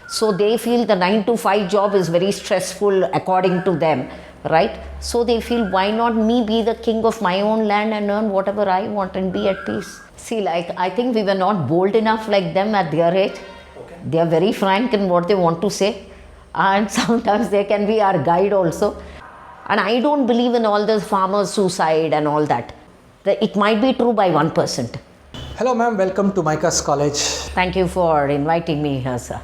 So they feel the 9 to 5 job is very stressful according to them, right? So they feel, why not me be the king of my own land and earn whatever I want and be at peace? See, like, I think we were not bold enough like them at their age. Okay. They are very frank in what they want to say, and sometimes they can be our guide also. And I don't believe in all this farmers' suicide and all that. It might be true by 1%. Hello ma'am, welcome to MYCAs College. Thank you for inviting me here, sir.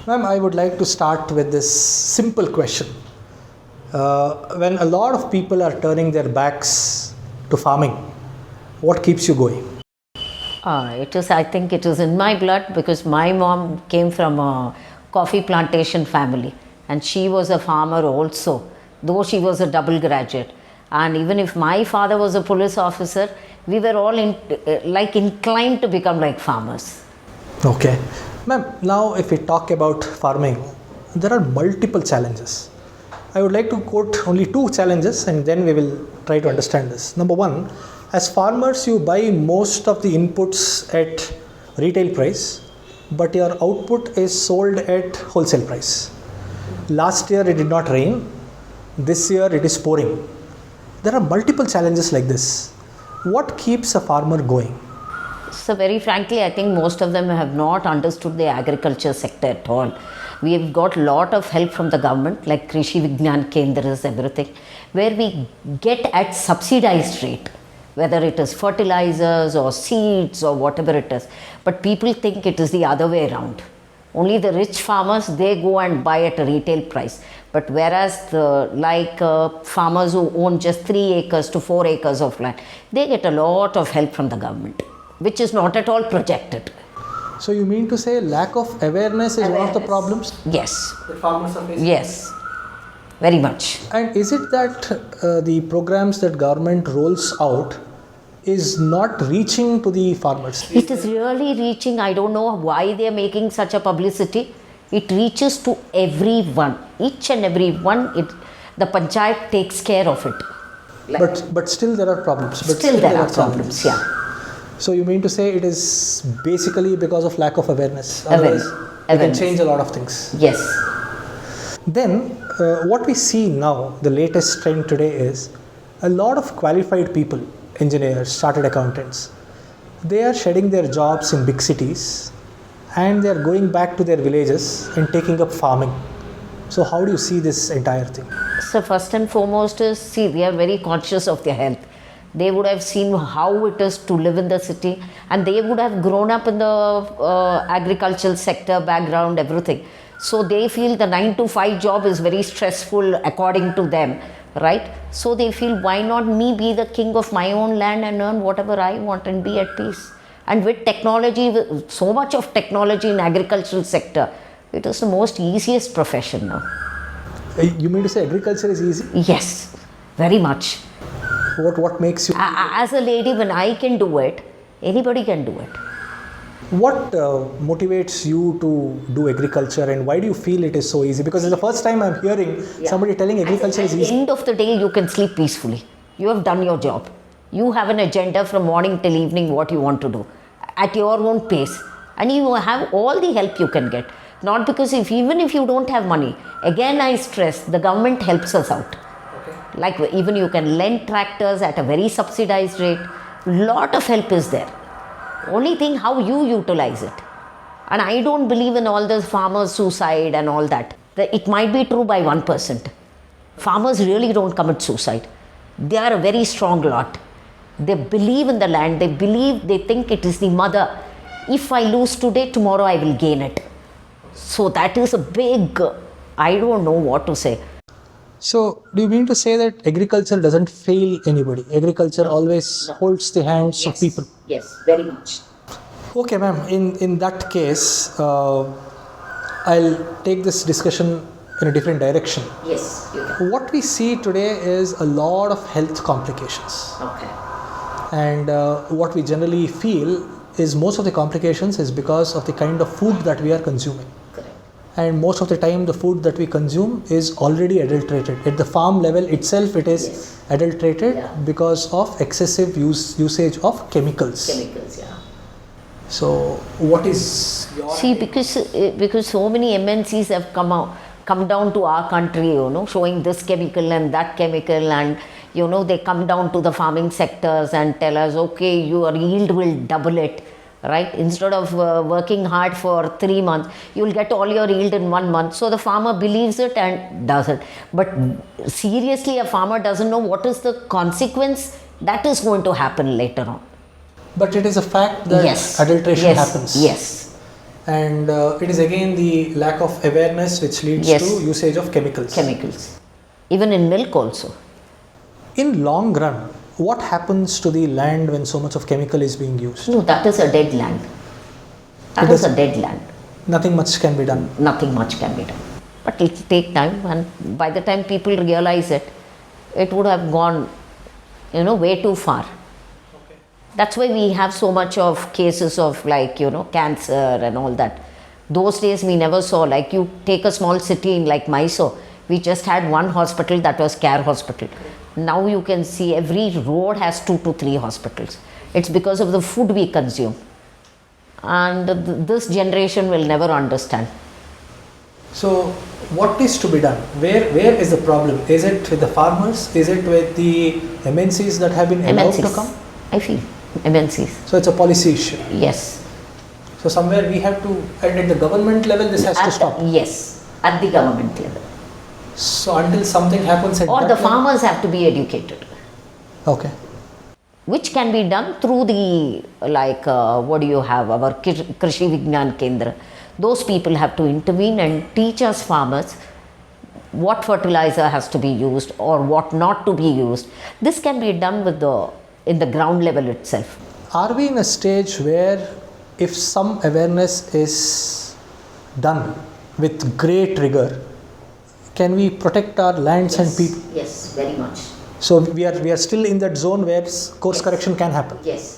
Ma'am, I would like to start with this simple question. When a lot of people are turning their backs to farming, what keeps you going? I think it is in my blood, because my mom came from a coffee plantation family and she was a farmer also, though she was a double graduate. And even if my father was a police officer, we were all inclined to become like farmers. Okay. Ma'am, now if we talk about farming, there are multiple challenges. I would like to quote only 2 challenges and then we will try to understand this. Number 1, as farmers you buy most of the inputs at retail price, but your output is sold at wholesale price. Last year it did not rain, this year it is pouring. There are multiple challenges like this. What keeps a farmer going? So very frankly, I think most of them have not understood the agriculture sector at all. We have got a lot of help from the government, like Krishi Vignan Kendras, everything, where we get at subsidized rate, whether it is fertilizers or seeds or whatever it is. But people think it is the other way around. Only the rich farmers, they go and buy at a retail price. But whereas farmers who own just 3 acres to 4 acres of land, they get a lot of help from the government, which is not at all projected. So you mean to say lack of awareness is one of the problems? Yes. That farmers are facing? Yes, very much. And is it that the programs that government rolls out is not reaching to the farmers? It is really reaching. I don't know why they are making such a publicity. It reaches to everyone, each and every one. The panchayat takes care of it. But still there are problems. Still there are problems, yeah. So you mean to say it is basically because of lack of awareness? Awareness. It can change a lot of things. Yes. Then what we see now, the latest trend today is a lot of qualified people, engineers, chartered accountants, they are shedding their jobs in big cities and they are going back to their villages and taking up farming. So how do you see this entire thing? So first and foremost is, they are very conscious of their health. They would have seen how it is to live in the city, and they would have grown up in the agricultural sector background, everything. So they feel the 9 to 5 job is very stressful according to them, right? So they feel, why not me be the king of my own land and earn whatever I want and be at peace? And with technology, with so much of technology in agricultural sector, it is the most easiest profession now. You mean to say agriculture is easy? Yes, very much. What makes you? As a lady, when I can do it, anybody can do it. What motivates you to do agriculture, and why do you feel it is so easy? Because it's the first time I'm hearing somebody telling agriculture is easy. At the end of the day, you can sleep peacefully. You have done your job. You have an agenda from morning till evening what you want to do at your own pace, and you have all the help you can get. Not because even if you don't have money, again I stress, the government helps us out. Like even you can lend tractors at a very subsidized rate. Lot of help is there. Only thing how you utilize it. And I don't believe in all this farmers' suicide and all that. It might be true by 1%. Farmers really don't commit suicide. They are a very strong lot. They believe in the land. They think it is the mother. If I lose today, tomorrow I will gain it. So that is a big, I don't know what to say. So, do you mean to say that agriculture doesn't fail anybody? Agriculture always holds the hands of people? Yes, very much. Okay, ma'am. In that case, I'll take this discussion in a different direction. Yes, you can. What we see today is a lot of health complications. Okay. And what we generally feel is most of the complications is because of the kind of food that we are consuming. And most of the time the food that we consume is already adulterated. At the farm level itself it is adulterated because of excessive usage of chemicals. So, what is your See, because so many MNCs have come down to our country, showing this chemical and that chemical, and they come down to the farming sectors and tell us, okay, your yield will double it, right? Instead of working hard for 3 months, you will get all your yield in 1 month. So the farmer believes it and does it. But seriously, a farmer doesn't know what is the consequence that is going to happen later on. But it is a fact that Yes. adulteration Yes. happens. Yes. And it is again the lack of awareness which leads Yes. to usage of chemicals. Chemicals. Even in milk also. In long run, what happens to the land when so much of chemical is being used? No, that is a dead land. That It is is- a dead land. Nothing much can be done. Nothing much can be done. But it will take time, and by the time people realize it, it would have gone, way too far. That's why we have so much of cases of cancer and all that. Those days we never saw, like you take a small city in like Mysore, we just had one hospital, that was Care Hospital. Now you can see every road has 2 to 3 hospitals. It's because of the food we consume. And this generation will never understand. So, what is to be done? Where is the problem? Is it with the farmers? Is it with the MNCs that have been allowed to MNCs, come? I feel. MNCs. So, it's a policy issue. Yes. So, somewhere we have to, and at the government level, this has to stop. Yes, at the government level. So, until something happens at Or that the level- farmers have to be educated. Okay. Which can be done through the, what do you have, our Krishi Vignan Kendra. Those people have to intervene and teach us farmers what fertilizer has to be used or what not to be used. This can be done in the ground level itself. Are we in a stage where if some awareness is done with great rigor, can we protect our lands and people? Yes, very much. So we are still in that zone where course Yes. correction can happen. Yes.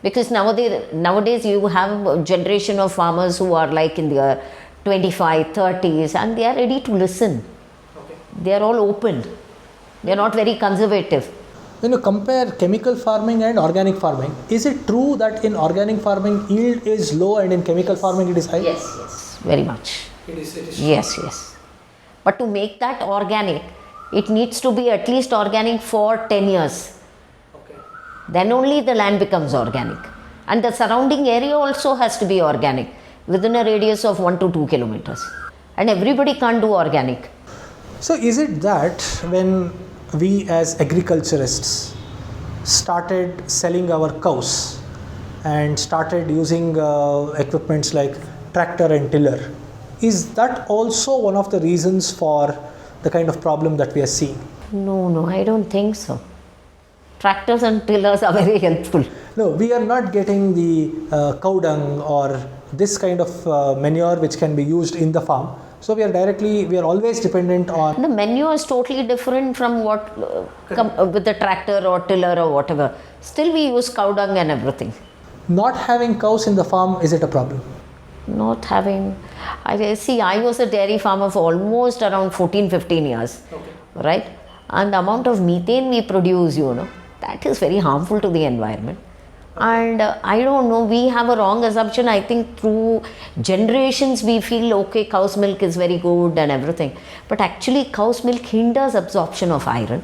Because nowadays you have a generation of farmers who are like in their 25, 30s, and they are ready to listen. Okay. They are all open. They are not very conservative. When you compare chemical farming and organic farming, is it true that in organic farming yield is low and in chemical farming it is high? Yes, very much. It is. Yes. But to make that organic, it needs to be at least organic for 10 years. Okay. Then only the land becomes organic. And the surrounding area also has to be organic within a radius of 1 to 2 kilometers. And everybody can't do organic. So is it that when we as agriculturists started selling our cows and started using equipments like tractor and tiller, is that also one of the reasons for the kind of problem that we are seeing? No, I don't think so. Tractors and tillers are very helpful. No, we are not getting the cow dung or this kind of manure which can be used in the farm. So we are always dependent on. The manure is totally different from what with the tractor or tiller or whatever. Still we use cow dung and everything. Not having cows in the farm, is it a problem? Not having, I was a dairy farmer for almost around 14-15 years. Okay. Right? And the amount of methane we produce, that is very harmful to the environment. And I don't know, we have a wrong assumption. I think through generations we feel, okay, cow's milk is very good and everything. But actually cow's milk hinders absorption of iron.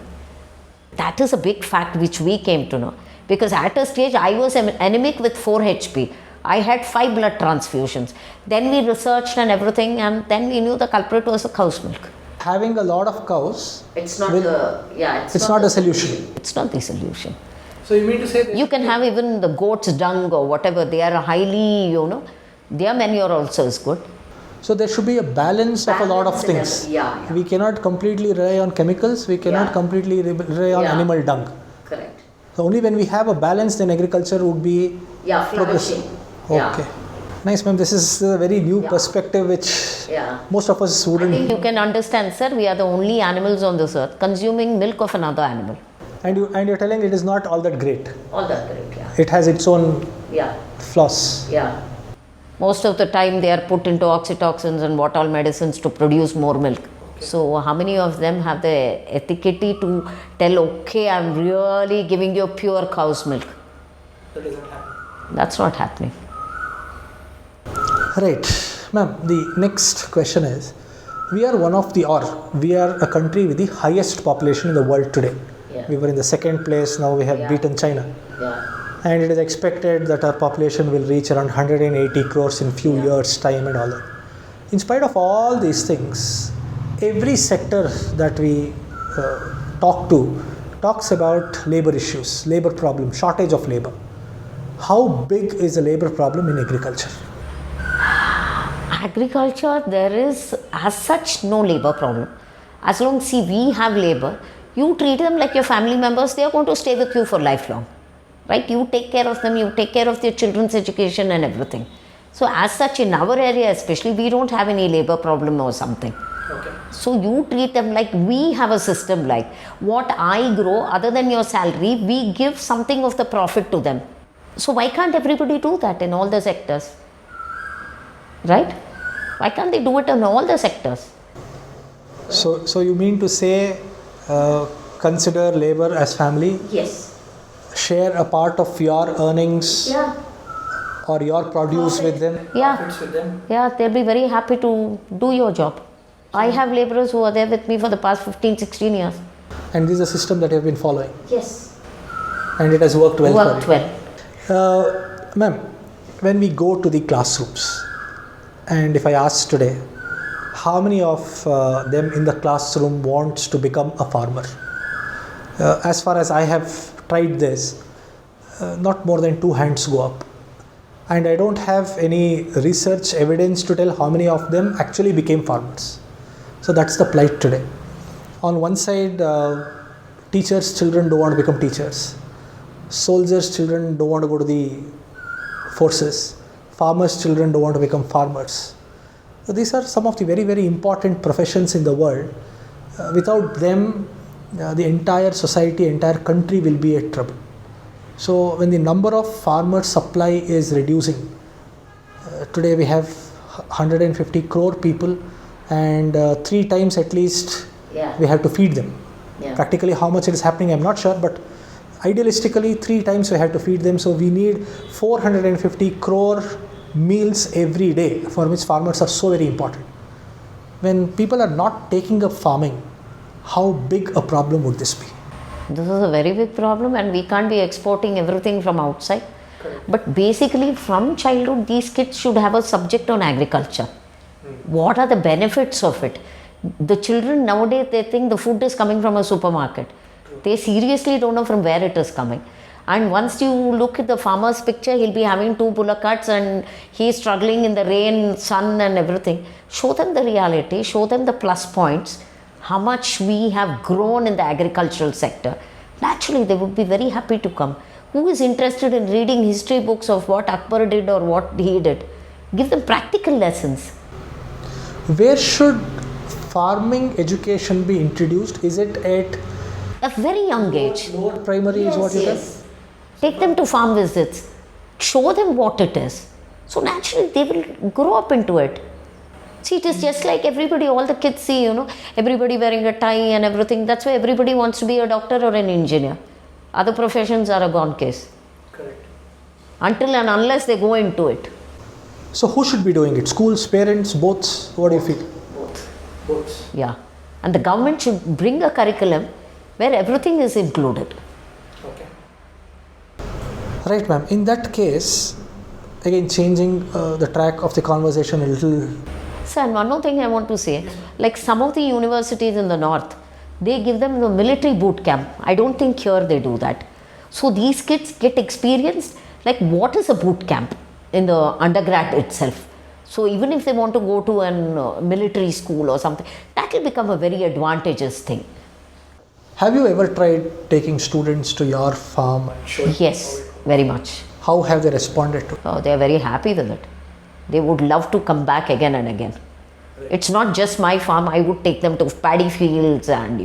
That is a big fact which we came to know. Because at a stage I was anemic with 4 HP. I had 5 blood transfusions. Then we researched and everything, and then we knew the culprit was the cow's milk. Having a lot of cows, It's not it's not a solution. It's not the solution. So you mean to say that You can have even the goat's dung or whatever. They are highly, their manure also is good. so there should be a balance of a lot of Balance in things. every- yeah. We cannot completely rely on chemicals. We cannot Yeah. completely rely on Yeah. animal dung. Correct. So only when we have a balance, then agriculture would be Yeah, progressive. Yeah. Okay. Nice, ma'am. This is a very new Yeah. perspective which Yeah. most of us I wouldn't. think you can understand, sir, we are the only animals on this earth consuming milk of another animal. And you're telling it is not all that great. All that correct, yeah. It has its own Yeah. flaws. Yeah. Most of the time they are put into oxytocins and what all medicines to produce more milk. So how many of them have the etiquette to tell, okay, I'm really giving you pure cow's milk? That doesn't happen. That's not happening. Right. Ma'am, the next question is, we are a country with the highest population in the world today. Yeah. We were in the second place, now we have beaten China. Yeah. And it is expected that our population will reach around 180 crores in few years time and all that. In spite of all these things, every sector that we talk to talks about labor issues, labor problem, shortage of labor. How big is the labor problem in agriculture? Agriculture, there is as such no labor problem. As long as we have labor, you treat them like your family members, they are going to stay with you for lifelong. Right? You take care of them, you take care of their children's education and everything. So as such, in our area especially, we don't have any labor problem or something. Okay. So you treat them like we have a system like what I grow, other than your salary, we give something of the profit to them. So why can't everybody do that in all the sectors? Right? Why can't they do it in all the sectors? So you mean to say, consider labor as family? Yes. Share a part of your earnings or your produce with them? Yeah. Profits with them? Yeah, they'll be very happy to do your job. I have laborers who are there with me for the past 15, 16 years. And this is a system that you have been following? Yes. And it has worked well Worked for you? well. Ma'am, when we go to the classrooms, and if I ask today, how many of them in the classroom wants to become a farmer? As far as I have tried this, not more than 2 hands go up. And I don't have any research evidence to tell how many of them actually became farmers. So that's the plight today. On one side, teachers' children don't want to become teachers. Soldiers' children don't want to go to the forces. Farmers' children don't want to become farmers. So these are some of the very, very important professions in the world. Without them, the entire society, entire country will be at trouble. So when the number of farmer supply is reducing, today we have 150 crore people, and 3 times at least we have to feed them. Practically how much it is happening I'm not sure, but idealistically 3 times we have to feed them. So we need 450 crore meals every day, for which farmers are so very important. When people are not taking up farming, how big a problem would this be? This is a very big problem, and we can't be exporting everything from outside. Correct. But basically from childhood, these kids should have a subject on agriculture. What are the benefits of it? The children nowadays, they think the food is coming from a supermarket. They seriously don't know from where it is coming. And once you look at the farmer's picture, he'll be having 2 bullock carts and he's struggling in the rain, sun and everything. Show them the reality, show them the plus points, how much we have grown in the agricultural sector. Naturally, they would be very happy to come. Who is interested in reading history books of what Akbar did or what he did? Give them practical lessons. Where should farming education be introduced? Is it at A very young age. lower primary is what you said? Take them to farm visits. Show them what it is. So naturally they will grow up into it. See, it is just like everybody, all the kids see, everybody wearing a tie and everything. That's why everybody wants to be a doctor or an engineer. Other professions are a gone case. Correct. Until and unless they go into it. So who should be doing it? Schools, parents, both? What do you feel? Both. Yeah. And the government should bring a curriculum where everything is included. Okay. Right, ma'am. In that case, again changing the track of the conversation a little. So, and one more thing I want to say, like some of the universities in the north, they give them the military boot camp. I don't think here they do that. So these kids get experienced, like what is a boot camp in the undergrad itself. So even if they want to go to a military school or something, that will become a very advantageous thing. Have you ever tried taking students to your farm? Yes, very much. How have they responded to it? Oh, they are very happy with it. They would love to come back again and again. It's not just my farm. I would take them to paddy fields and,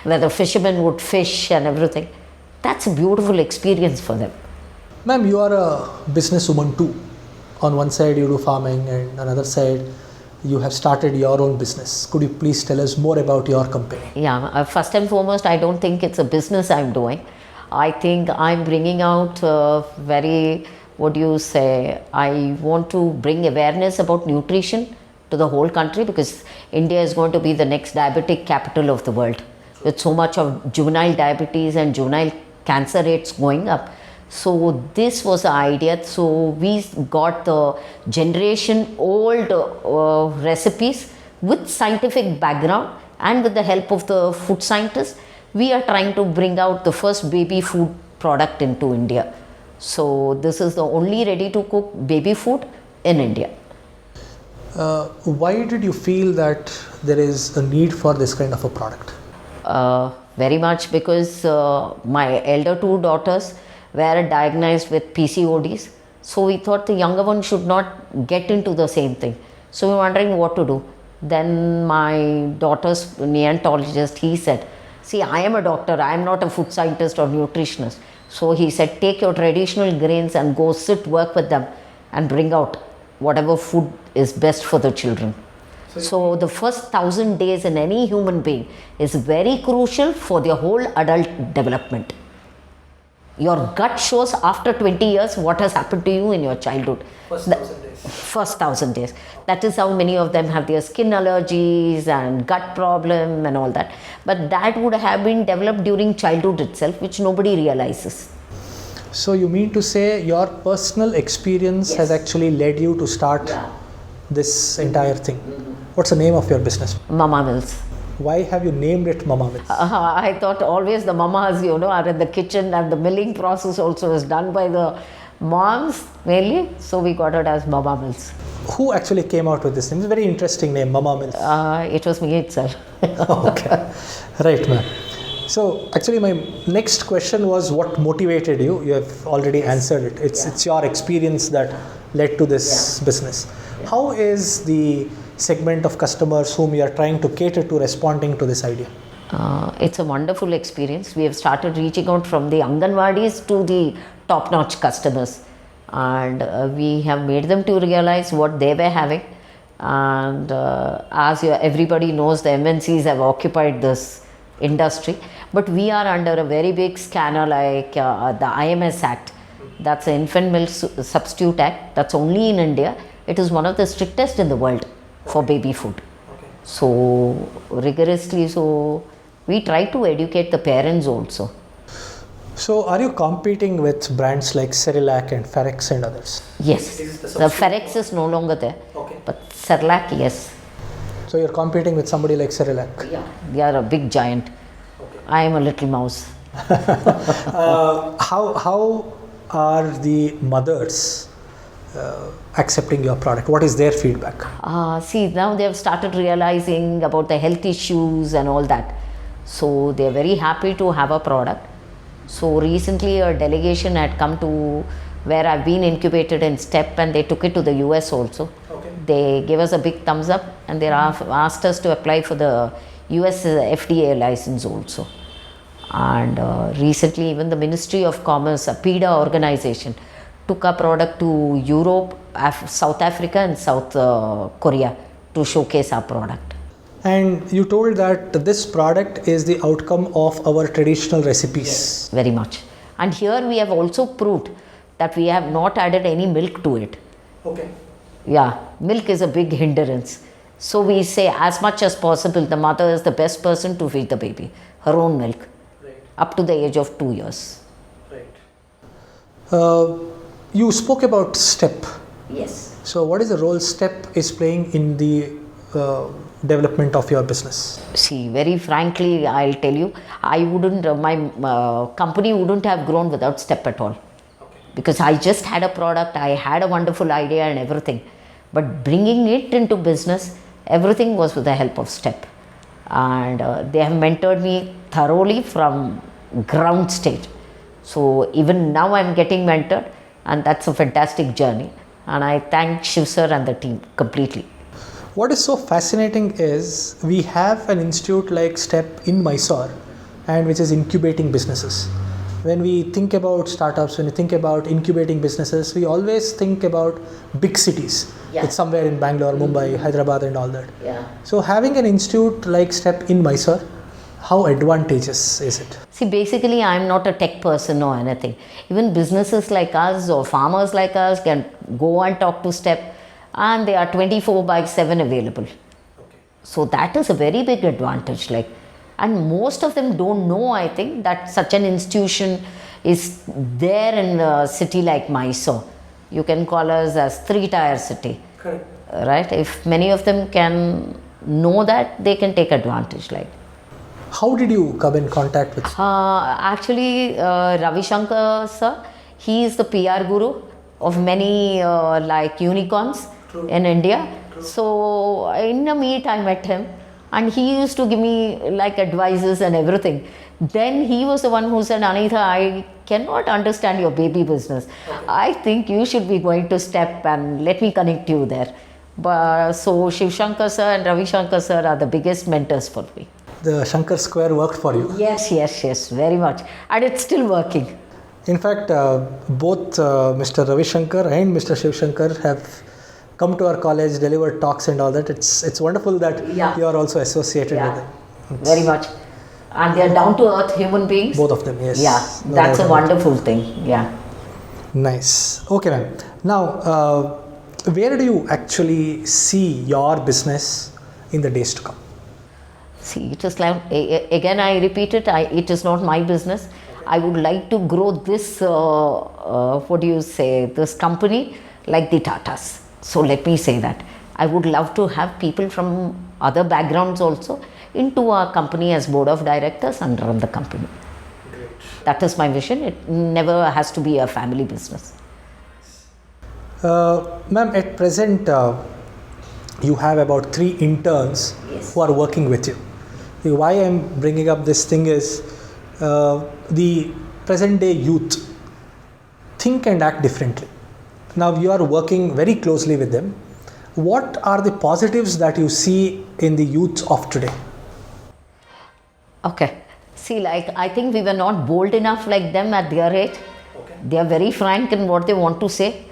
where the fishermen would fish and everything. That's a beautiful experience for them. Ma'am, you are a businesswoman too. On one side you do farming and on another side you have started your own business. Could you please tell us more about your company? Yeah, first and foremost, I don't think it's a business I'm doing. I think I'm bringing out very what do you say, I want to bring awareness about nutrition to the whole country, because India is going to be the next diabetic capital of the world, with so much of juvenile diabetes and juvenile cancer rates going up. So this was the idea. So we got the generation old recipes with scientific background, and with the help of the food scientists, we are trying to bring out the first baby food product into India. So this is the only ready to cook baby food in India. Why did you feel that there is a need for this kind of a product? Very much because my elder two daughters were diagnosed with PCODs. So we thought the younger one should not get into the same thing. So we were wondering what to do. Then my daughter's neonatologist, he said, see, I am a doctor, I am not a food scientist or nutritionist. So he said, take your traditional grains and go sit, work with them and bring out whatever food is best for the children. So the first 1,000 days in any human being is very crucial for their whole adult development. Your gut shows after 20 years what has happened to you in your childhood. First 1,000 days. First 1,000 days. That is how many of them have their skin allergies and gut problem and all that. But that would have been developed during childhood itself, which nobody realizes. So you mean to say your personal experience has actually led you to start this entire thing? What's the name of your business? Mama Mills. Why have you named it Mama Mills? I thought always the mamas, are in the kitchen, and the milling process also is done by the moms mainly. So we got it as Mama Mills. Who actually came out with this name? It's a very interesting name, Mama Mills. It was me itself. Okay. Right, ma'am. So actually my next question was what motivated you? You have already answered it. It's your experience that led to this business. How is the segment of customers whom you are trying to cater to responding to this idea? It's a wonderful experience. We have started reaching out from the Anganwadis to the top-notch customers, and we have made them to realize what they were having. And everybody knows, the MNCs have occupied this industry, but we are under a very big scanner like the IMS Act. That's the Infant Milk Substitute Act. That's only in India. It is one of the strictest in the world for baby food. So rigorously, so we try to educate the parents also. So are you competing with brands like Cerelac and Ferex and others? Yes, the Ferex is no longer there, but Cerelac, yes. So you're competing with somebody like Cerelac? Yeah, they are a big giant. I am a little mouse. How are the mothers accepting your product? What is their feedback? See, now they have started realizing about the health issues and all that. So they are very happy to have a product. So recently a delegation had come to where I've been incubated in STEP, and they took it to the US also. They gave us a big thumbs up, and they asked us to apply for the US FDA license also. And recently even the Ministry of Commerce, a PIDA organization, took our product to Europe, South Africa and South Korea to showcase our product. And you told that this product is the outcome of our traditional recipes. Yes, very much. And here we have also proved that we have not added any milk to it. Okay. Yeah, milk is a big hindrance. So we say as much as possible, the mother is the best person to feed the baby, her own milk, up to the age of 2 years. Right. You spoke about STEP. Yes. So what is the role STEP is playing in the development of your business? See, very frankly, I'll tell you, I wouldn't, my company wouldn't have grown without STEP at all. Because I just had a product, I had a wonderful idea and everything. But bringing it into business, everything was with the help of STEP. And they have mentored me thoroughly from ground stage. So even now I'm getting mentored, and that's a fantastic journey. And I thank Shiv sir and the team completely. What is so fascinating is we have an institute like STEP in Mysore, and which is incubating businesses. When we think about startups, when we think about incubating businesses, we always think about big cities. Yeah. It's somewhere in Bangalore, Mumbai, Hyderabad and all that. Yeah. So having an institute like STEP in Mysore, How advantageous is it? See, basically, I'm not a tech person or anything. Even businesses like us or farmers like us can go and talk to STEP, and they are 24 by 7 available. So that is a very big advantage. Like, and most of them don't know, I think, that such an institution is there in a city like Mysore. You can call us as 3-tier city. Correct. Right? If many of them can know that, they can take advantage. Like, how did you come in contact with? Actually, Ravi Shankar sir, he is the PR guru of many like unicorns in India. So in a meet I met him, and he used to give me like advices and everything. Then he was the one who said, Anitha, I cannot understand your baby business. I think you should be going to STEP, and let me connect you there. But so Shiv Shankar sir and Ravi Shankar sir are the biggest mentors for me. The Shankar Square worked for you. Yes, very much. And it's still working. In fact, both Mr. Ravi Shankar and Mr. Shiv Shankar have come to our college, delivered talks and all that. It's wonderful that you are also associated with them. Very much. And they are down to earth human beings. Both of them, yes. Yeah, No that's doubt a about wonderful thing. Yeah. Nice. Okay, ma'am. Now, where do you actually see your business in the days to come? See, it is like, again I repeat it, it is not my business. I would like to grow this, this company like the Tatas. So let me say that. I would love to have people from other backgrounds also into our company as board of directors and run the company. Great. That is my vision. It never has to be a family business. Ma'am, at present, you have about 3 interns who are working with you. Why I am bringing up this thing is the present day youth think and act differently. Now you are working very closely with them. What are the positives that you see in the youth of today? Okay. See, like, I think we were not bold enough like them at their age. They are very frank in what they want to say.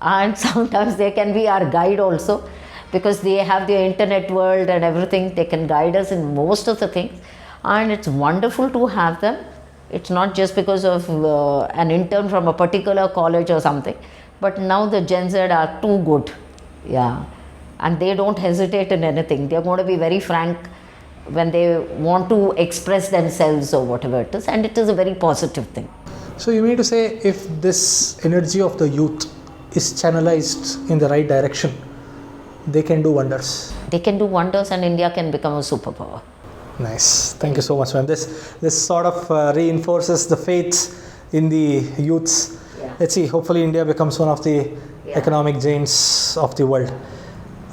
And sometimes they can be our guide also, because they have the internet world and everything. They can guide us in most of the things. And it's wonderful to have them. It's not just because of an intern from a particular college or something. But now the Gen Z are too good. Yeah. And they don't hesitate in anything. They're going to be very frank when they want to express themselves or whatever it is. And it is a very positive thing. So you mean to say, if this energy of the youth is channelized in the right direction, they can do wonders. They can do wonders, and India can become a superpower. Nice. Thank you so much, ma'am. This sort of reinforces the faith in the youths. Yeah. Let's see, hopefully India becomes one of the economic giants of the world.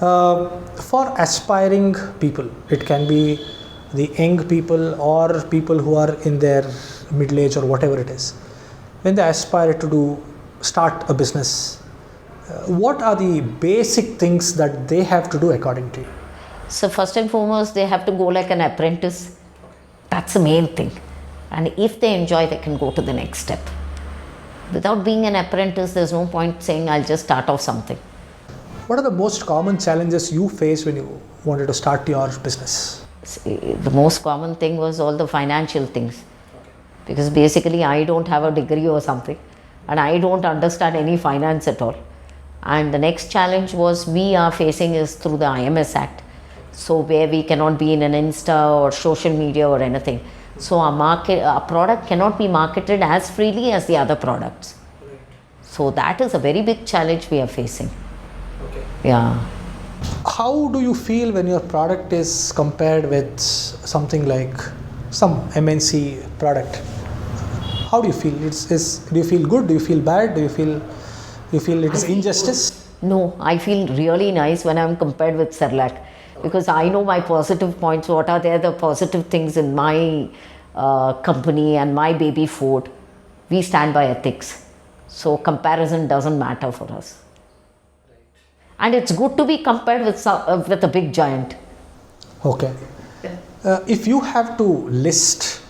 For aspiring people, it can be the young people or people who are in their middle age or whatever it is. When they aspire to start a business, what are the basic things that they have to do according to you? So first and foremost, they have to go like an apprentice. That's the main thing. And if they enjoy, they can go to the next step. Without being an apprentice, there's no point saying, I'll just start off something. What are the most common challenges you face when you wanted to start your business? The most common thing was all the financial things. Because basically, I don't have a degree or something. And I don't understand any finance at all. And the next challenge was we are facing is through the IMS Act. So where we cannot be in an Insta or social media or anything. So our product cannot be marketed as freely as the other products. So that is a very big challenge we are facing. Okay. Yeah. How do you feel when your product is compared with something like some MNC product? How do you feel? Do you feel good? Do you feel bad? Do you feel it is injustice? No, I feel really nice when I'm compared with Cerelac, because I know my positive points. What are the positive things in my company and my baby food? We stand by ethics. So comparison doesn't matter for us. And it's good to be compared with a big giant. Okay. If you have to list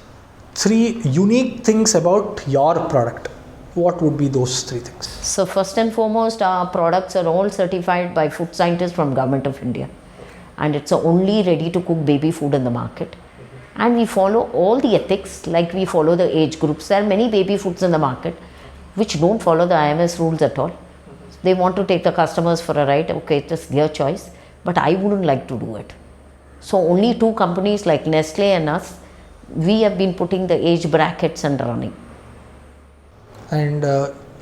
3 unique things about your product, what would be those 3 things? So first and foremost, our products are all certified by food scientists from Government of India. And it's the only ready to cook baby food in the market. And we follow all the ethics, like we follow the age groups. There are many baby foods in the market which don't follow the IMS rules at all. They want to take the customers for a ride. Okay, it is their choice, but I wouldn't like to do it. So only two companies like Nestle and us, we have been putting the age brackets and running. And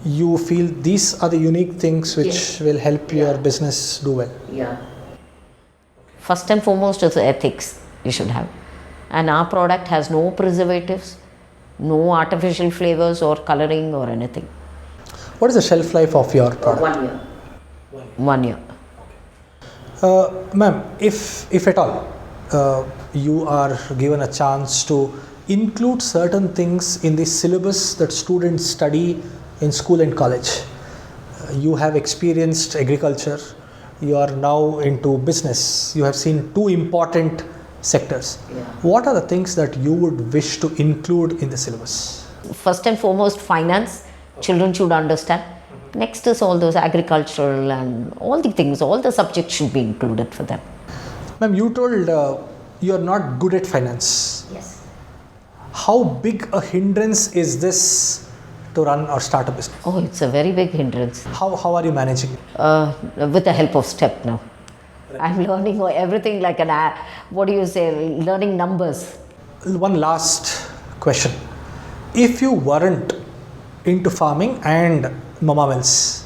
you feel these are the unique things which will help your business do well? Yeah. First and foremost is the ethics you should have. And our product has no preservatives, no artificial flavors or coloring or anything. What is the shelf life of your product? 1 year. 1 year. Ma'am, if at all you are given a chance to include certain things in the syllabus that students study in school and college, you have experienced agriculture, you are now into business, you have seen two important sectors. Yeah. What are the things that you would wish to include in the syllabus? First and foremost, finance. Children should understand. Next is all those agricultural and all the things, all the subjects should be included for them. Ma'am, you told you are not good at finance. Yes. How big a hindrance is this to run or start a business? Oh, it's a very big hindrance. How are you managing it? With the help of STEP now. I'm learning everything like learning numbers. One last question. If you weren't into farming and Mama Mills,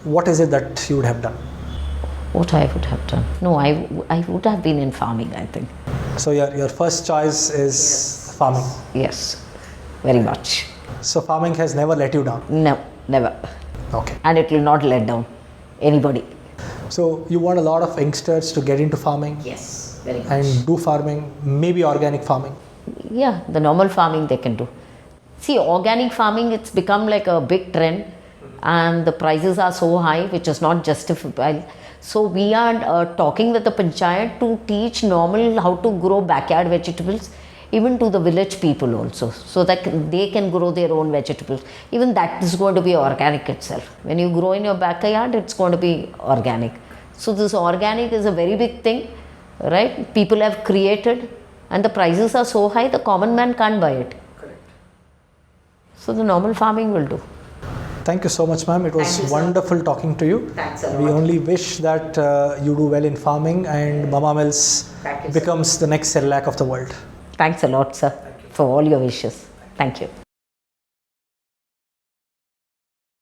what is it that you would have done? What I would have done? No, I would have been in farming, I think. So your first choice is farming. Yes, very much. So farming has never let you down? No, never. Okay. And it will not let down anybody. So you want a lot of youngsters to get into farming? Yes, very much. And do farming, maybe organic farming? Yeah, the normal farming they can do. See, organic farming, it's become like a big trend and the prices are so high which is not justifiable. So we are talking with the panchayat to teach normal how to grow backyard vegetables even to the village people also, so that they can grow their own vegetables. Even that is going to be organic itself. When you grow in your backyard, it's going to be organic. So this organic is a very big thing, right? People have created and the prices are so high, the common man can't buy it. Correct. So the normal farming will do. Thank you so much, ma'am. It was wonderful talking to you. Thanks a lot. We only wish that you do well in farming and Mama Mills becomes the next Cerelac of the world. Thanks a lot, sir, for all your wishes. Thank you.